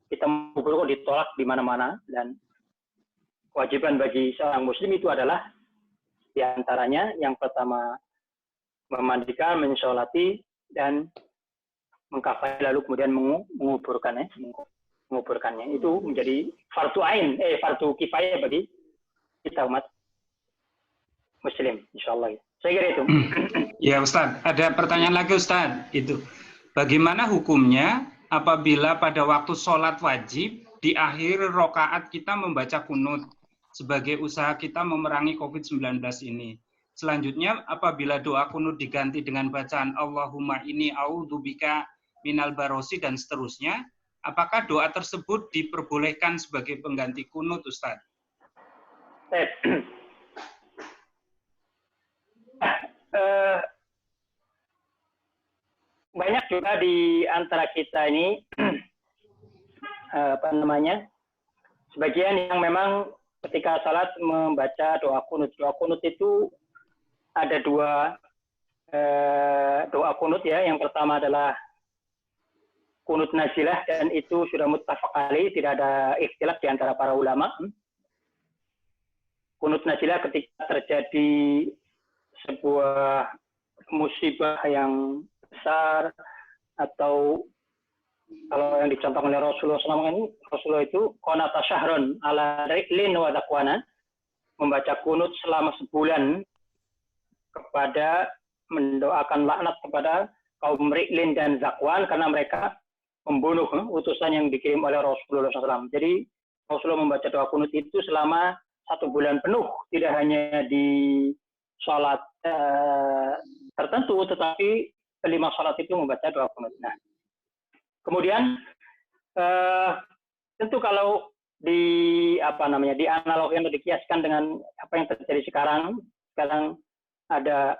kita kok ditolak di mana-mana. Dan kewajiban bagi seorang muslim itu adalah diantaranya yang pertama memandikan, mensolati, dan mengkafani, lalu kemudian menguburkannya. Itu menjadi fardu kifayah bagi kita umat muslim, insyaallah. Saya kira itu. Ya Ustaz, ada pertanyaan lagi Ustaz. Itu bagaimana hukumnya apabila pada waktu sholat wajib di akhir rakaat kita membaca kunut sebagai usaha kita memerangi COVID-19 ini. Selanjutnya apabila doa kunut diganti dengan bacaan Allahumma inni a'udzubika minal barosi dan seterusnya, apakah doa tersebut diperbolehkan sebagai pengganti kunut Ustaz? Banyak juga di antara kita ini sebagian yang memang ketika salat membaca doa kunut. Doa kunut itu ada dua doa kunut ya. Yang pertama adalah kunut nazilah, dan itu sudah muttafaq alaih, tidak ada ikhtilaf di antara para ulama. Kunut nazilah ketika terjadi sebuah musibah yang besar atau kalau yang dicontohkan oleh Rasulullah SAW ini, Rasulullah itu qanata syahron ala ri'lin wa taqwana, membaca kunut selama sebulan kepada mendoakan laknat kepada kaum Ri'lin dan Zakwan karena mereka membunuh utusan yang dikirim oleh Rasulullah SAW. Jadi Rasulullah membaca doa kunut itu selama 1 bulan penuh, tidak hanya di sholat tertentu, tetapi kelima sholat itu membaca doa kunut. Nah, kemudian tentu kalau dianalogikan atau dikiaskan dengan apa yang terjadi sekarang ada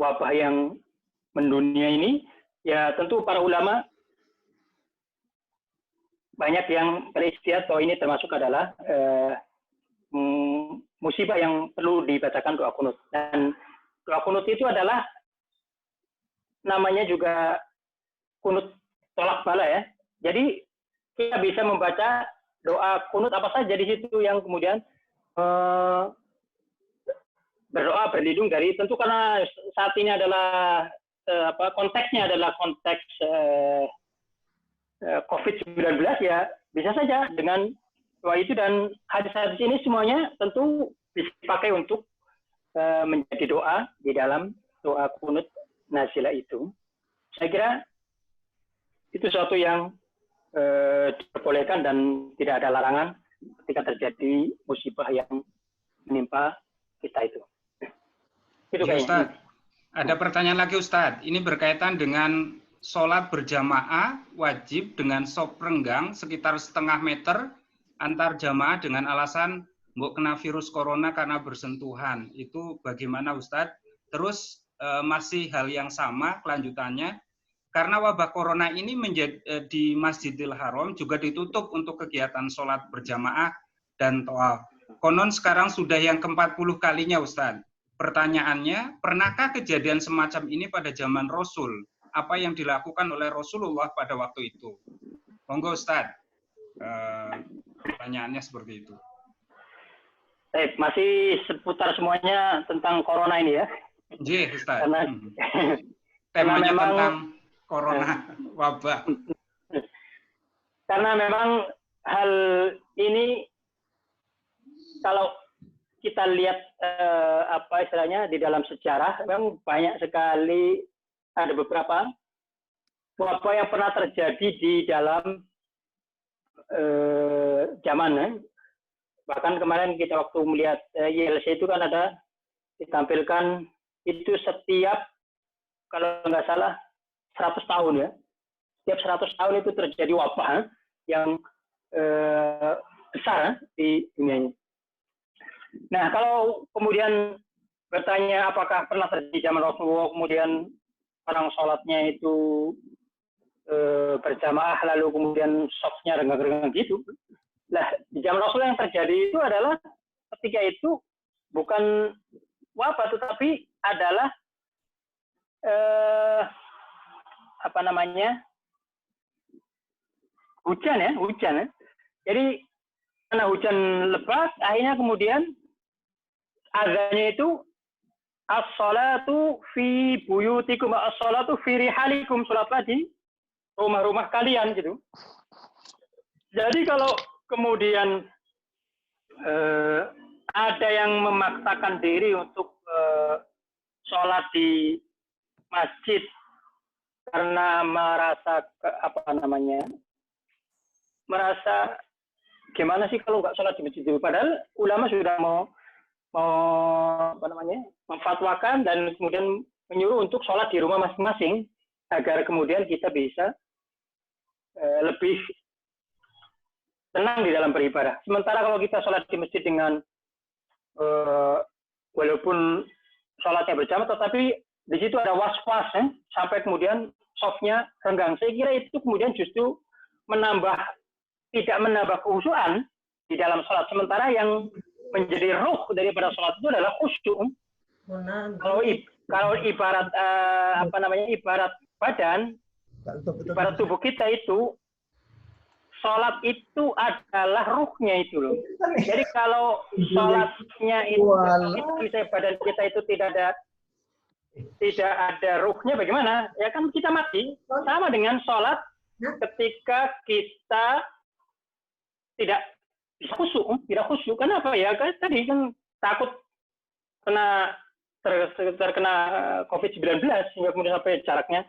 wabah yang mendunia ini, ya tentu para ulama banyak yang beristihad bahwa ini termasuk adalah musibah yang perlu dibacakan doa kunut. Dan doa kunut itu adalah namanya juga kunut tolak bala ya. Jadi kita bisa membaca doa kunut apa saja di situ yang kemudian berdoa berlindung dari, tentu karena saat ini adalah konteksnya adalah konteks COVID-19, ya bisa saja dengan doa itu, dan hadis-hadis ini semuanya tentu bisa dipakai untuk menjadi doa di dalam doa kunut nazilah itu. Saya kira itu sesuatu yang diperbolehkan dan tidak ada larangan ketika terjadi musibah yang menimpa kita itu. Itu Ya, kayaknya. Ustadz, ada pertanyaan lagi Ustadz. Ini berkaitan dengan sholat berjamaah wajib dengan sop renggang sekitar setengah meter antar jamaah dengan alasan mbok kena virus corona karena bersentuhan. Itu bagaimana Ustadz? Terus masih hal yang sama kelanjutannya, karena wabah corona ini di Masjidil Haram juga ditutup untuk kegiatan sholat berjamaah dan tawaf. Konon sekarang sudah yang ke-40 kalinya Ustadz. Pertanyaannya, pernahkah kejadian semacam ini pada zaman Rasul? Apa yang dilakukan oleh Rasulullah pada waktu itu? Monggo Ustadz, pertanyaannya seperti itu. Masih seputar semuanya tentang corona ini ya. Iya Ustadz. Karena, temanya memang, tentang corona, wabah. Karena memang hal ini kalau kita lihat di dalam sejarah, memang banyak sekali, ada beberapa wabah yang pernah terjadi di dalam zaman. Bahkan kemarin kita waktu melihat YLC itu kan ada ditampilkan itu setiap, kalau nggak salah 100 tahun ya, setiap 100 tahun itu terjadi wabah yang besar di dunia ini. Nah, kalau kemudian bertanya apakah pernah terjadi zaman Rasulullah, kemudian orang sholatnya itu berjamaah, lalu kemudian sofnya renggang-renggang gitu. Nah, di zaman Rasulullah yang terjadi itu adalah ketika itu bukan wabah, tetapi adalah hujan ya. Jadi karena hujan lebat, akhirnya kemudian azannya itu as-salatu fi buyutikum, as-salatu fi rihalikum, sholatlah di rumah-rumah kalian gitu. Jadi kalau kemudian ada yang memaksakan diri untuk sholat di masjid karena merasa gimana sih kalau nggak sholat di masjid itu, padahal ulama sudah mau memfatwakan dan kemudian menyuruh untuk sholat di rumah masing-masing agar kemudian kita bisa lebih tenang di dalam beribadah. Sementara kalau kita sholat di masjid dengan walaupun sholatnya berjamaah, tetapi di situ ada was-was sampai kemudian softnya renggang. Saya kira itu kemudian justru tidak menambah kekhusyuan di dalam sholat. Sementara yang menjadi ruh daripada sholat itu adalah khusyuk. Kalau ibarat ibarat badan, ibarat tubuh kita itu, sholat itu adalah ruhnya itu loh. Jadi kalau sholatnya itu, misalnya badan kita itu tidak ada tidak ada ruhnya bagaimana? Ya kan kita mati. Sama dengan sholat ketika kita tidak bisa khusyuk. Tidak khusyuk. Kenapa ya? Kan tadi kan takut terkena COVID-19 sehingga kemudian sampai jaraknya.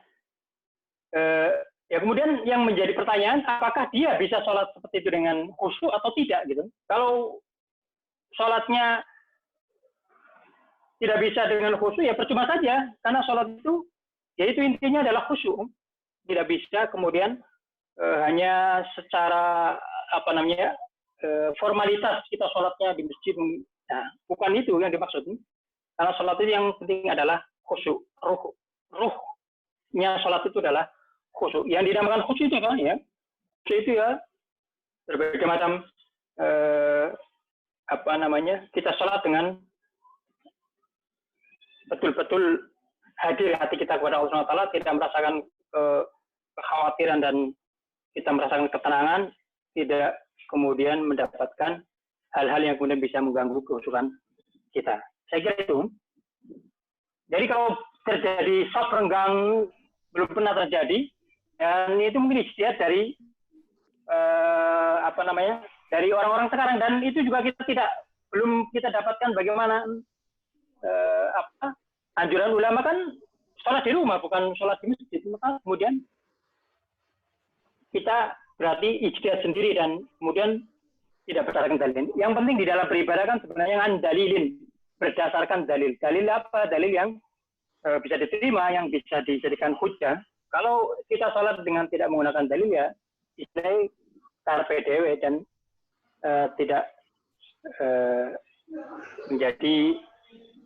Ya kemudian yang menjadi pertanyaan, apakah dia bisa sholat seperti itu dengan khusyuk atau tidak gitu? Kalau sholatnya tidak bisa dengan khusyuk ya percuma saja, karena sholat itu yaitu intinya adalah khusyuk. Tidak bisa kemudian hanya secara formalitas kita sholatnya di masjid. Nah, bukan itu yang dimaksud. Karena sholat itu yang penting adalah khusyuk. Ruhnya sholat itu adalah khusyuk. Yang dinamakan khusyuk itu kan ya? Khusyuk itu ya berbagai macam kita sholat dengan betul-betul hadir hati kita kepada Allah Subhanahu wa taala, tidak merasakan kekhawatiran dan kita merasakan ketenangan, tidak kemudian mendapatkan hal-hal yang kemudian bisa mengganggu kehusukan kita. Saya kira itu. Jadi kalau terjadi shock renggang belum pernah terjadi, dan itu mungkin ijtihad dari dari orang-orang sekarang, dan itu juga belum kita dapatkan bagaimana anjuran ulama kan sholat di rumah bukan sholat di masjid, maka kemudian kita berarti ijtihad sendiri dan kemudian tidak berdasarkan dalil. Yang penting di dalam beribadah kan sebenarnya kan dalilin, berdasarkan dalil. Dalil apa? Dalil yang bisa diterima, yang bisa dijadikan hujjah. Kalau kita sholat dengan tidak menggunakan dalil ya istilahnya karpe dewe dan tidak menjadi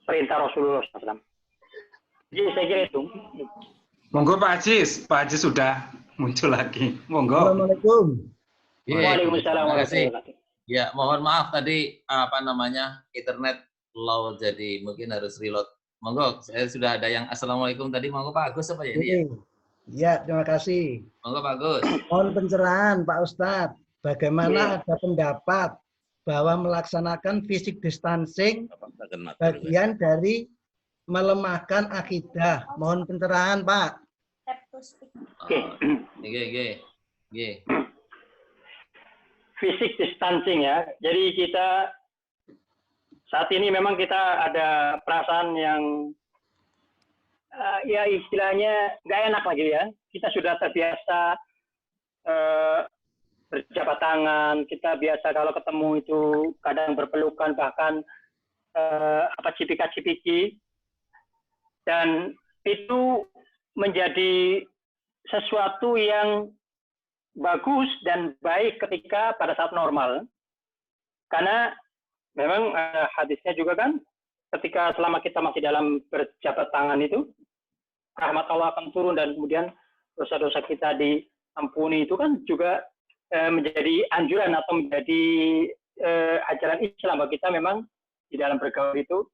perintah Rasulullah SAW. Jadi saya kira itu. Monggo Pak Ajis sudah muncul lagi. Monggo. Assalamualaikum. Waalaikumsalam Terima kasih. warahmatullahi wabarakatuh. Ya, mohon maaf tadi internet low jadi mungkin harus reload. Monggo, saya sudah ada yang assalamualaikum tadi. Monggo Pak Agus apa ya ini ya? Ya, terima kasih. Monggo Pak Agus. Mohon pencerahan Pak Ustadz. Bagaimana ada pendapat bahwa melaksanakan physical distancing bagian dari melemahkan akidah. Mohon pencerahan Pak. Oke. Physical distancing ya. Jadi kita saat ini memang kita ada perasaan yang ya istilahnya nggak enak lagi ya. Kita sudah terbiasa berjabat tangan, kita biasa kalau ketemu itu kadang berpelukan, bahkan cipika-cipiki, dan itu menjadi sesuatu yang bagus dan baik ketika pada saat normal, karena memang hadisnya juga kan ketika selama kita masih dalam berjabat tangan itu rahmat Allah akan turun dan kemudian dosa-dosa kita diampuni, itu kan juga menjadi anjuran atau menjadi ajaran Islam bahwa kita memang di dalam bergaul itu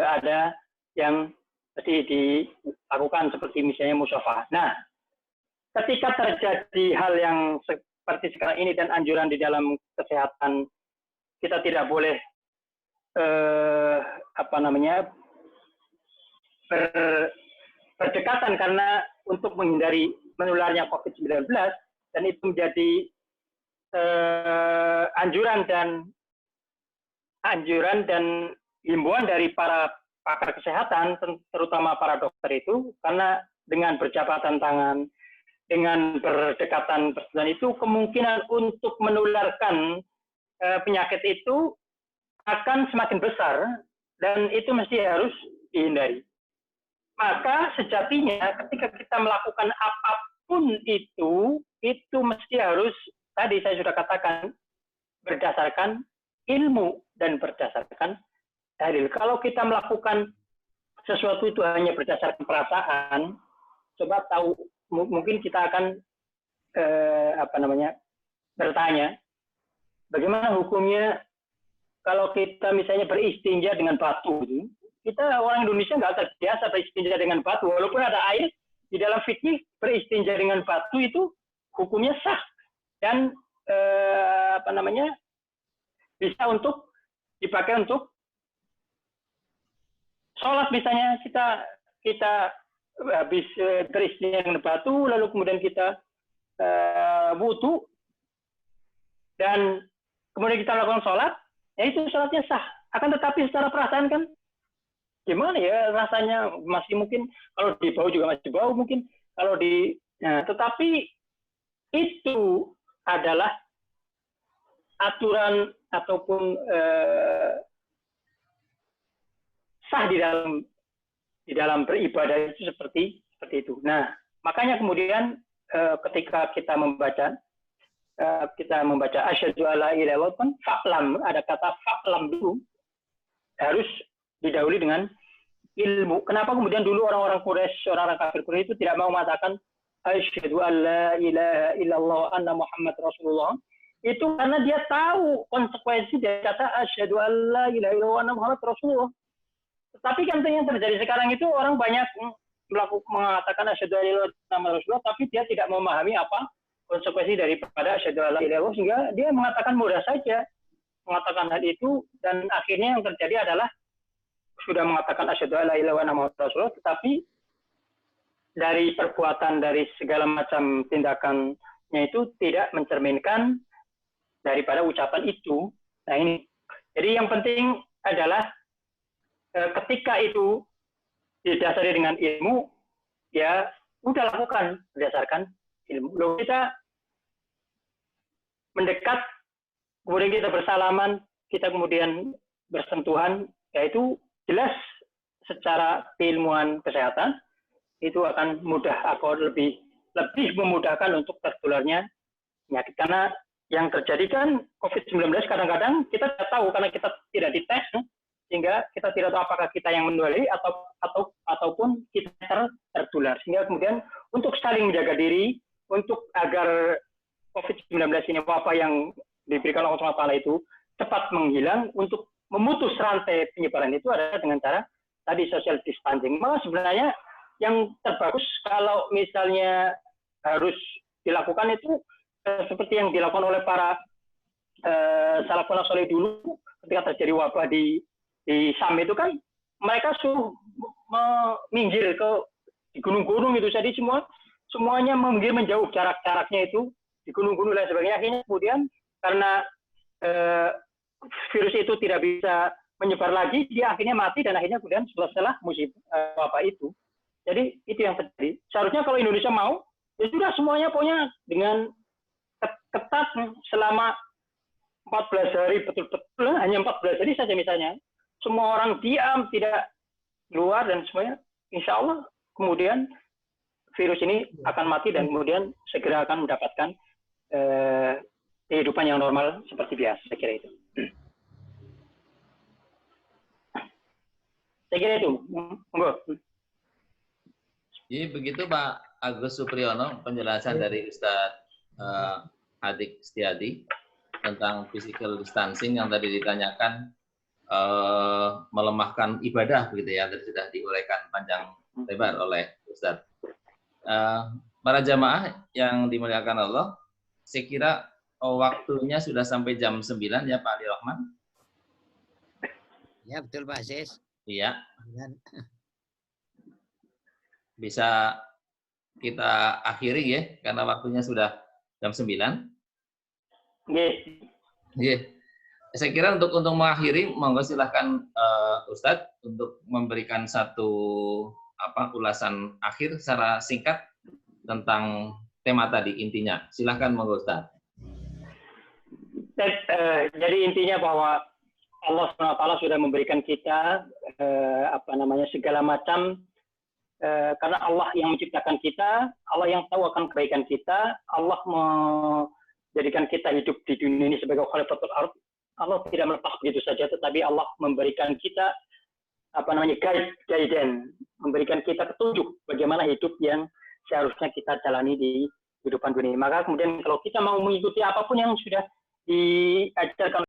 ada yang mesti dilakukan seperti misalnya musyafahah. Nah, ketika terjadi hal yang seperti sekarang ini dan anjuran di dalam kesehatan, kita tidak boleh berdekatan karena untuk menghindari menularnya COVID-19. Dan itu menjadi anjuran dan himbauan dari para pakar kesehatan, terutama para dokter itu, karena dengan berjabatan tangan, dengan berdekatan bersentuhan itu kemungkinan untuk menularkan penyakit itu akan semakin besar dan itu mesti harus dihindari. Maka sejatinya ketika kita melakukan apapun itu mesti harus, tadi saya sudah katakan, berdasarkan ilmu dan berdasarkan dalil. Kalau kita melakukan sesuatu itu hanya berdasarkan perasaan, coba tahu, mungkin kita akan bertanya, bagaimana hukumnya kalau kita misalnya beristinja dengan batu? Kita orang Indonesia nggak terbiasa beristinja dengan batu, walaupun ada air. Di dalam fikih beristinja dengan batu itu hukumnya sah dan bisa untuk dipakai untuk sholat misalnya kita habis beristirahat batu, lalu kemudian kita wudu dan kemudian kita lakukan sholat, ya itu sholatnya sah. Akan tetapi secara perasaan kan gimana ya rasanya, masih mungkin kalau di bau juga masih bau mungkin kalau di, nah, tetapi itu adalah aturan ataupun sah di dalam beribadah itu seperti itu. Nah, makanya kemudian ketika kita membaca asyhadu alla ilaha illallah, kan fa'lam, ada kata fa'lam dulu, harus didahului dengan ilmu. Kenapa kemudian dulu orang-orang Quraisy, orang-orang kafir Quraisy itu tidak mau mengatakan asyhadu alla ilaha illallah anna Muhammad Rasulullah? Itu karena dia tahu konsekuensi dari kata asyhadu alla ilaha illallah anna Muhammad Rasulullah. Tetapi kan yang terjadi sekarang itu orang banyak mengatakan asyhadu alla ilaha illallah Muhammad Rasulullah, tapi dia tidak memahami apa konsekuensi daripada asyhadu alla ilaha illallah, sehingga dia mengatakan mudah saja mengatakan hal itu, dan akhirnya yang terjadi adalah sudah mengatakan asyhadu alla ilaha illallah Muhammad Rasulullah, tetapi dari perbuatan, dari segala macam tindakannya itu tidak mencerminkan daripada ucapan itu. Nah ini, jadi yang penting adalah ketika itu didasari dengan ilmu, ya udah lakukan berdasarkan ilmu. Lalu kita mendekat, kemudian kita bersalaman, kita kemudian bersentuhan, yaitu jelas secara keilmuan kesehatan itu akan mudah, atau lebih memudahkan untuk tertularnya penyakit. Karena yang terjadi kan COVID-19 kadang-kadang kita tidak tahu karena kita tidak dites, sehingga kita tidak tahu apakah kita yang menulari ataupun kita tertular. Sehingga kemudian untuk saling menjaga diri, untuk agar COVID-19 ini, wabah yang diberikan Allah SWT itu cepat menghilang, untuk memutus rantai penyebaran itu adalah dengan cara tadi social distancing. Malah sebenarnya yang terbagus kalau misalnya harus dilakukan itu seperti yang dilakukan oleh para salafun saleh dulu ketika terjadi wabah di Sam itu kan, mereka suruh minggir ke gunung-gunung itu, jadi semuanya meminggir menjauh, jaraknya itu di gunung-gunung dan sebagainya. Akhirnya kemudian karena virus itu tidak bisa menyebar lagi, dia akhirnya mati, dan akhirnya kemudian setelah musibah wabah itu. Jadi itu yang terjadi. Seharusnya kalau Indonesia mau, ya sudah semuanya pokoknya dengan ketat selama 14 hari, betul-betul hanya 14 hari saja misalnya. Semua orang diam, tidak keluar, dan semuanya, insya Allah kemudian virus ini akan mati dan kemudian segera akan mendapatkan kehidupan yang normal seperti biasa. Saya kira itu. Saya kira itu. Jadi begitu Pak Agus Supriyono penjelasan dari Ustadz Adik Setiadi tentang physical distancing yang tadi ditanyakan, melemahkan ibadah begitu ya, tadi sudah diuraikan panjang lebar oleh Ustadz. Para jamaah yang dimuliakan Allah, saya kira waktunya sudah sampai jam 9 ya Pak Ali Rahman. Ya betul Pak Aziz. Iya. Bisa kita akhiri ya, karena waktunya sudah jam 9. Iya. Saya kira untuk mengakhiri, monggo silahkan Ustadz untuk memberikan satu ulasan akhir secara singkat tentang tema tadi intinya. Silahkan monggo Ustadz. Jadi intinya bahwa Allah SWT sudah memberikan kita segala macam, karena Allah yang menciptakan kita, Allah yang tahu akan kebaikan kita, Allah menjadikan kita hidup di dunia ini sebagai khalifatul ardh. Allah tidak melepas begitu saja, tetapi Allah memberikan kita guidance, memberikan kita petunjuk bagaimana hidup yang seharusnya kita jalani di kehidupan dunia. Maka kemudian kalau kita mau mengikuti apapun yang sudah diajarkan